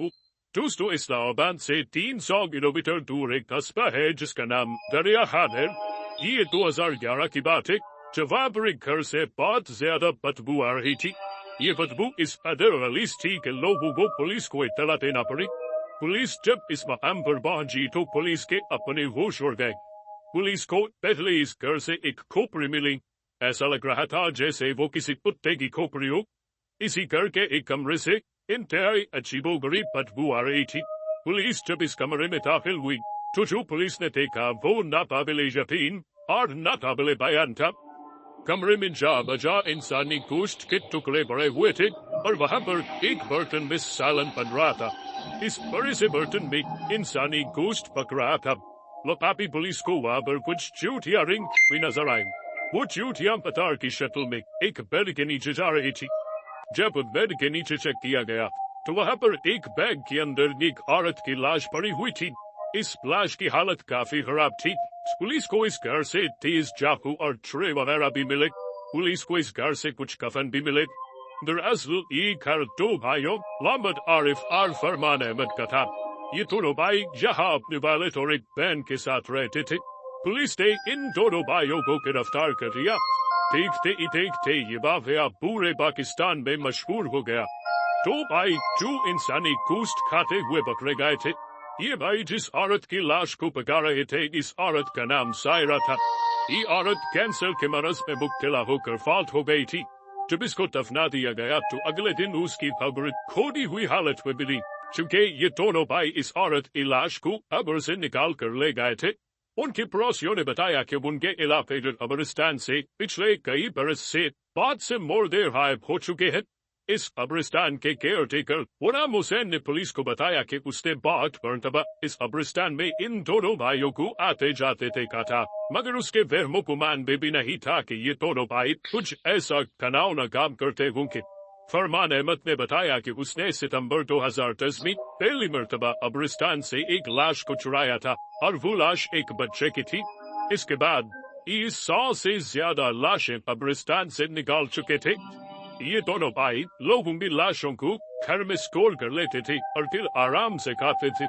دوستو اسلام آباد سے 300 کلومیٹر دور ایک قصبہ ہے جس کا نام دریا خان ہے۔ یہ 2011 کی بات ہے جب وہاں پر ایک گھر سے بہت زیادہ بدبو آ رہی تھی۔ یہ بدبو اس قدر غلیظ تھی کہ لوگوں کو پولیس کو اطلاع دینا پڑی۔ پولیس جب اس مقام پر پہنچی تو پولیس کے اپنے ہوش اڑ گئے۔ پولیس کو پہلے اس گھر سے ایک کھوپڑی ملی۔ ایسا لگ رہا تھا جیسے وہ کسی کتے کی کھوپڑی ہو۔ اسی گھر کے ایک کمرے سے انتہائی عجیب و غریب بدبو آ رہی تھی۔ پولیس جب اس کمرے میں داخل ہوئی تو جو پولیس نے دیکھا وہ ناقابل یقین اور ناقابل بیان تھا۔ کمرے میں جا بجا انسانی گوشت کے ٹکڑے پڑے ہوئے تھے اور وہاں پر ایک برتن میں سالن بن رہا تھا۔ اس بڑے سے برتن میں انسانی گوشت پک رہا تھا۔ لپاپی پولیس کو وہاں پر کچھ چیوٹیاں رنگتی ہوئی نظر آئیں۔ وہ چیوٹیاں پتار کی شکل میں ایک بیڈ کے نیچے جا رہی تھی۔ جب بیڈ کے نیچے چیک کیا گیا تو وہاں پر ایک بیگ کے اندر ایک عورت کی لاش پڑی ہوئی تھی۔ اس لاش کی حالت کافی خراب تھی۔ پولیس کو اس گھر سے تیز چاقو اور چھری وغیرہ بھی ملے۔ پولیس کو اس گھر سے کچھ کفن بھی ملے۔ دراصل یہ گھر دو بھائیوں محمد عارف اور فرمان احمد کا تھا۔ یہ دونوں بھائی یہاں اپنے والد اور ایک بہن کے ساتھ رہتے تھے۔ پولیس نے ان دونوں بھائیوں کو گرفتار کر لیا۔ دیکھتے ہی دیکھتے یہ واقعہ پورے پاکستان میں مشہور ہو گیا۔ دو بھائی جو انسانی گوشت کھاتے ہوئے پکڑے گئے تھے۔ یہ بھائی جس عورت کی لاش کو پکا رہے تھے اس عورت کا نام سائرہ تھا۔ یہ عورت کینسر کے مرض میں مبتلا ہو کر فوت ہو گئی تھی۔ جب اس کو دفنا دیا گیا تو اگلے دن اس کی قبر کھودی ہوئی حالت میں ملی۔ چونکہ یہ دونوں بھائی اس عورت کی لاش کو قبر سے نکال کر لے گئے تھے۔ ان کے پڑوسیوں نے بتایا کہ ان کے علاقے قبرستان سے پچھلے کئی برس سے بہت سے مردے غائب ہو چکے ہیں۔ اس قبرستان کے کیئر ٹیکر غلام حسین نے پولیس کو بتایا کہ اس نے بہت مرتبہ اس قبرستان میں ان دونوں بھائیوں کو آتے جاتے دیکھا تھا، مگر اس کے وہم و گمان میں بھی نہیں تھا کہ یہ دونوں بھائی کچھ ایسا گھناؤنا کام کرتے ہوں گے۔ فرمان احمد نے بتایا کہ اس نے ستمبر 2010 میں پہلی مرتبہ قبرستان سے ایک لاش کو چرایا تھا اور وہ لاش ایک بچے کی تھی۔ اس کے بعد 100 سے زیادہ لاشیں قبرستان سے نکال چکے تھے۔ یہ دونوں بھائی لوگوں کی لاشوں کو گھر میں سٹور کر لیتے تھے اور پھر آرام سے کھاتے تھے۔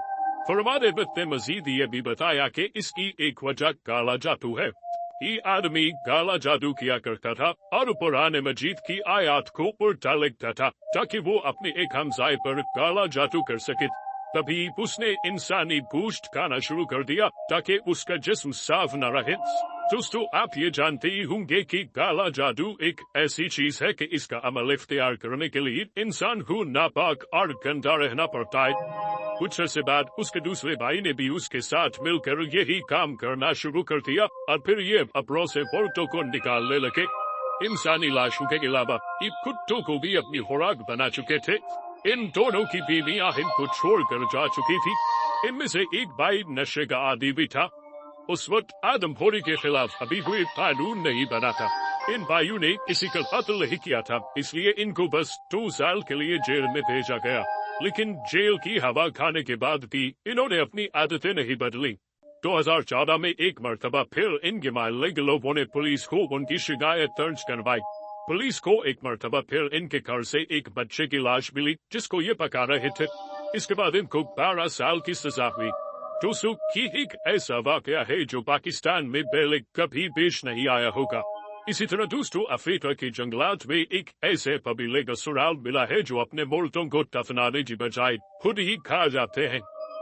فرمان احمد نے مزید یہ بھی بتایا کہ اس کی ایک وجہ کالا جادو ہے۔ یہ آدمی کالا جادو کیا کرتا تھا اور قرآن مجید کی آیات کو الٹا لکھتا تھا تاکہ وہ اپنے ایک ہمسائے پر کالا جادو کر سکے۔ تبھی اس نے انسانی گوشت کھانا شروع کر دیا تاکہ اس کا جسم صاف نہ رہے۔ دوستو آپ یہ جانتے ہی ہوں گے کہ کالا جادو ایک ایسی چیز ہے کہ اس کا عمل اختیار کرنے کے لیے انسان کو ناپاک اور گندا رہنا پڑتا ہے۔ کچھ عرصے بعد اس کے دوسرے بھائی نے بھی اس کے ساتھ مل کر یہی کام کرنا شروع کر دیا اور پھر یہ اپروں سے عورتوں کو نکالنے لگے۔ انسانی لاشوں کے علاوہ یہ کتوں کو بھی اپنی خوراک بنا چکے تھے۔ ان دونوں کی بیویاں ان کو چھوڑ کر جا چکی تھی۔ ان میں سے ایک بھائی نشے کا عادی بھی تھا۔ اس وقت آدم خوری کے خلاف ابھی کوئی قانون نہیں بنا تھا۔ ان بھائیوں نے کسی کا قتل نہیں کیا تھا، اس لیے ان کو بس 2 سال کے لیے جیل میں بھیجا گیا۔ لیکن جیل کی ہوا کھانے کے بعد بھی انہوں نے اپنی عادتیں نہیں بدلی۔ 2014 میں ایک مرتبہ پھر ان کے محلے کے لوگوں نے پولیس کو ان کی شکایت درج کروائی۔ پولیس کو ایک مرتبہ پھر ان کے گھر سے ایک بچے کی لاش ملی جس کو یہ پکا رہے تھے۔ اس کے بعد ان کو 12 سال کی سزا ہوئی۔ دوستو یہ ایک ایسا واقعہ ہے جو پاکستان میں پہلے کبھی پیش نہیں آیا ہوگا۔ اسی طرح دوستو افریقہ کے جنگلات میں ایک ایسے قبیلے کا سراغ ملا ہے جو اپنے مردوں کو دفنانے کی بجائے خود ہی کھا جاتے ہیں۔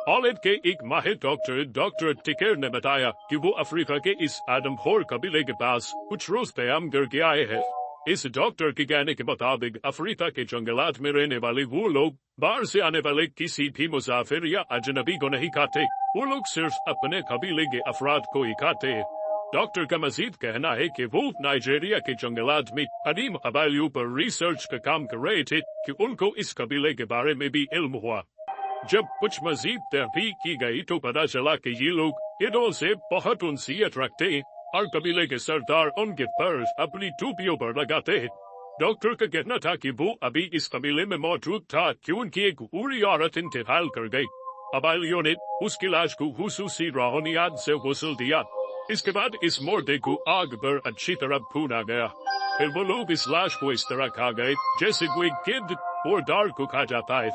ہالینڈ کے ایک ماہر ڈاکٹر ٹکر نے بتایا کہ وہ افریقہ کے اس آدم خور قبیلے کے پاس کچھ روز قیام کر کے آئے ہیں۔ اس ڈاکٹر کے کہنے کے مطابق افریقہ کے جنگلات میں رہنے والے وہ لوگ باہر سے آنے والے کسی بھی مسافر یا اجنبی کو نہیں کھاتے، وہ لوگ صرف اپنے قبیلے کے افراد کو ہی کھاتے ہیں۔ ڈاکٹر کا مزید کہنا ہے کہ وہ نائجیریا کے جنگلات میں قدیم قبائلیوں پر ریسرچ کا کام کر رہے تھے کہ ان کو اس قبیلے کے بارے میں بھی علم ہوا۔ جب کچھ مزید تحقیق کی گئی تو پتا چلا کہ یہ لوگ عیدوں سے بہت انسیت رکھتے ہیں اور قبیلے کے سردار ان کے پر اپنی ٹوپیوں پر لگاتے ہیں۔ ڈاکٹر کا کہنا تھا کہ وہ ابھی اس قبیلے میں موجود تھا کہ ان کی ایک بوڑھی عورت انتقال کر گئی۔ قبائلیوں نے اس کی لاش کو خصوصی روحانیات سے غسل دیا۔ اس کے بعد اس مردے کو آگ پر اچھی طرح بھونا گیا۔ پھر وہ لوگ اس لاش کو اس طرح کھا گئے جیسے کوئی گدھ اور ڈار کو کھا جاتا ہے۔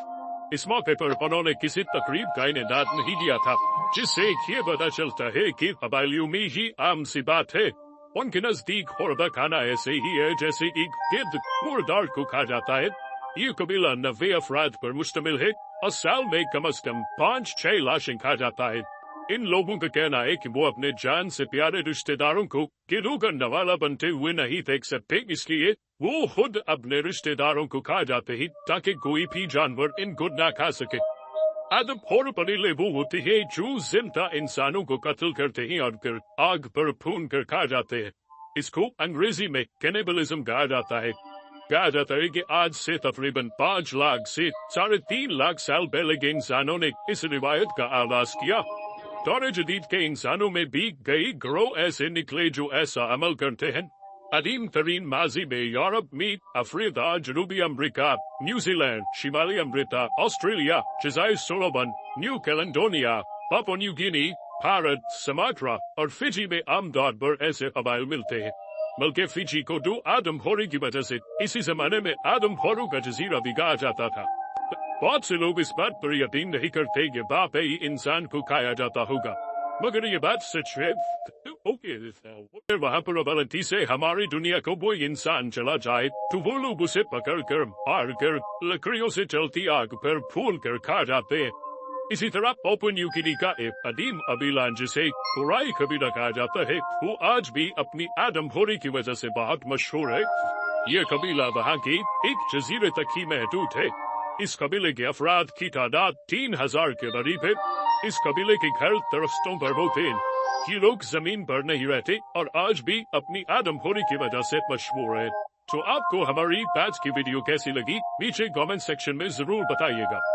اس موقع پر انہوں نے کسی تقریب کا انعقاد نہیں کیا تھا، جس سے یہ پتہ چلتا ہے کہ قبائلیوں میں یہ عام سی بات ہے۔ ان کے نزدیک خوربہ کھانا ایسے ہی ہے جیسے ایک گرد مردار کو کھا جاتا ہے۔ یہ قبیلہ 90 افراد پر مشتمل ہے اور سال میں کم از کم 5-6 لاشیں کھا جاتا ہے۔ ان لوگوں کا کہنا ہے کہ وہ اپنے جان سے پیارے رشتہ داروں کو گلو کا نوالا بنتے ہوئے نہیں دیکھ سکتے، اس لیے وہ خود اپنے رشتہ داروں کو کھا جاتے ہیں تاکہ کوئی بھی جانور ان کو نہ کھا سکے۔ آدم خور قبیلے وہ ہوتے ہیں جو زندہ انسانوں کو قتل کرتے ہیں اور پھر آگ پر بھون کر کھا جاتے ہیں۔ اس کو انگریزی میں کینیبلزم کہا جاتا ہے۔ کہا جاتا ہے کہ آج سے تقریباً 5 لاکھ سے 3.5 لاکھ سال پہلے کے انسانوں نے اس روایت کا آغاز کیا۔ دور جدید کے انسانوں میں بھی کئی گروہ ایسے نکلے جو ایسا عمل کرتے ہیں۔ قدیم ترین ماضی میں یورپ میں افریقہ، جنوبی امریکہ، نیوزی لینڈ، شمالی امریکہ، آسٹریلیا، جزائر Solomon, New Caledonia, Papua New Guinea, Bharat, Sumatra اور فجی میں عام طور پر ایسے قبائل ملتے ہیں۔ بلکہ فجی کو دو آدم خوری کی وجہ سے اسی زمانے میں آدم خوروں کا جزیرہ بھی کہا جاتا تھا۔ بہت سے لوگ اس بات پر یقین نہیں کرتے کہ واقعی انسان کو کھایا جاتا ہوگا، مگر یہ بات سچ ہے۔ وہاں پر غلطی سے ہماری دنیا کو وہ انسان چلا جائے تو وہ لوگ اسے پکڑ کر مار کر لکڑیوں سے چلتی آگ پر پھول کر کھا جاتے ہیں۔ اسی طرح پاپوا نیو گینی کا ایک قدیم قبیلہ جسے کورائی قبیلہ کہا جاتا ہے، وہ آج بھی اپنی آدم خوری کی وجہ سے بہت مشہور ہے۔ یہ قبیلہ وہاں کی ایک جزیرے تک ہی محدود ہے۔ اس قبیلے کے افراد کی تعداد 3000 کے قریب ہے۔ اس قبیلے کے گھر درختوں پر ہوتے ہیں۔ یہ لوگ زمین پر نہیں رہتے اور آج بھی اپنی آدم خوری کی وجہ سے مشہور ہے۔ تو آپ کو ہماری آج کی ویڈیو کیسی لگی؟ نیچے کامنٹ سیکشن میں ضرور بتائیے گا۔